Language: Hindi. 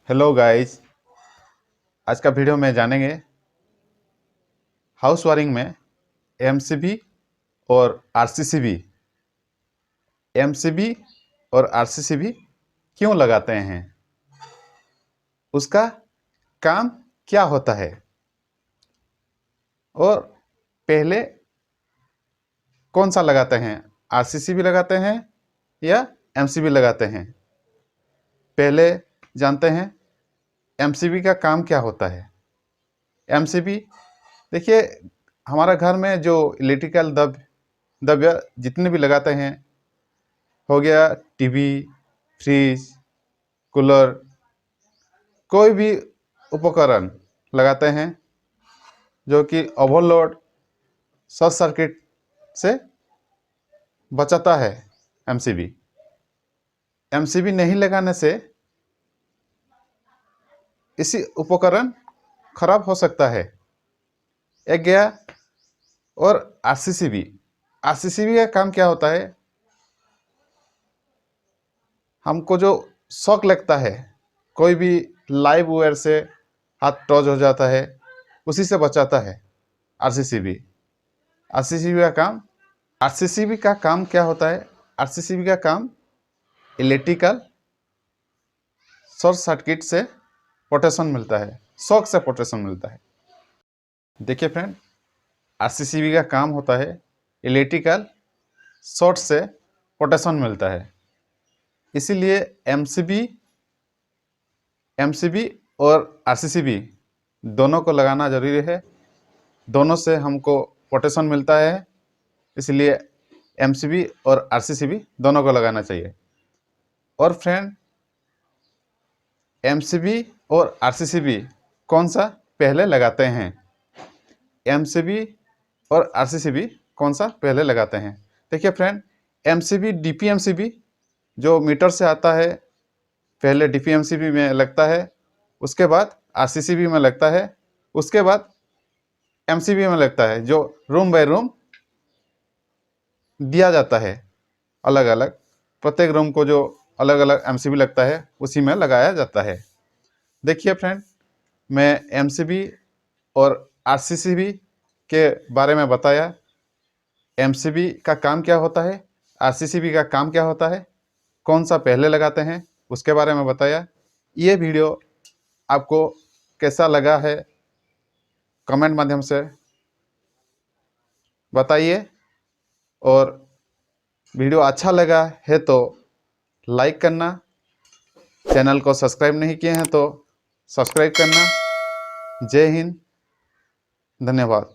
हेलो गाइस, आज का वीडियो में जानेंगे हाउस वायरिंग में एमसीबी और आरसीसीबी। एमसीबी और आरसीसीबी क्यों लगाते हैं, उसका काम क्या होता है और पहले कौन सा लगाते हैं, आरसीसीबी लगाते हैं या एमसीबी लगाते हैं। पहले जानते हैं एमसीबी का काम क्या होता है। एमसीबी देखिए, हमारा घर में जो इलेक्ट्रिकल द्रव्य जितने भी लगाते हैं, हो गया टीवी, फ्रिज, कूलर, कोई भी उपकरण लगाते हैं जो कि ओवरलोड शॉर्ट सर्किट से बचाता है। एमसीबी नहीं लगाने से इसी उपकरण खराब हो सकता है। एक गया। और आरसीसीबी का काम क्या होता है, हमको जो शॉक लगता है, कोई भी लाइव वायर से हाथ टच हो जाता है, उसी से बचाता है आरसीसीबी का काम क्या होता है। आरसीसीबी का काम इलेक्ट्रिकल शॉर्ट सर्किट से प्रोटेक्शन मिलता है, शॉक से प्रोटेक्शन मिलता है। देखिए फ्रेंड, आरसीसीबी का काम होता है इलेक्ट्रिकल शॉर्ट से प्रोटेक्शन मिलता है। इसीलिए एमसीबी और आरसीसीबी दोनों को लगाना जरूरी है। दोनों से हमको प्रोटेक्शन मिलता है, इसलिए एमसीबी और आरसीसीबी दोनों को लगाना चाहिए। और फ्रेंड, एमसीबी और आरसीसीबी कौन सा पहले लगाते हैं, एमसीबी और आरसीसीबी कौन सा पहले लगाते हैं। देखिए फ्रेंड, एमसीबी डीपीएमसीबी जो मीटर से आता है, पहले डीपीएमसीबी में लगता है, उसके बाद आरसीसीबी में लगता है, उसके बाद एमसीबी में लगता है, जो रूम बाय रूम दिया जाता है। अलग अलग प्रत्येक रूम को जो अलग अलग एमसीबी लगता है, उसी में लगाया जाता है। देखिए फ्रेंड, मैं एमसीबी और आरसीसीबी के बारे में बताया। एमसीबी का काम क्या होता है, आरसीसीबी का काम क्या होता है, कौन सा पहले लगाते हैं, उसके बारे में बताया। ये वीडियो आपको कैसा लगा है, कमेंट माध्यम से बताइए। और वीडियो अच्छा लगा है तो लाइक करना, चैनल को सब्सक्राइब नहीं किए हैं तो सब्सक्राइब करना। जय हिंद, धन्यवाद।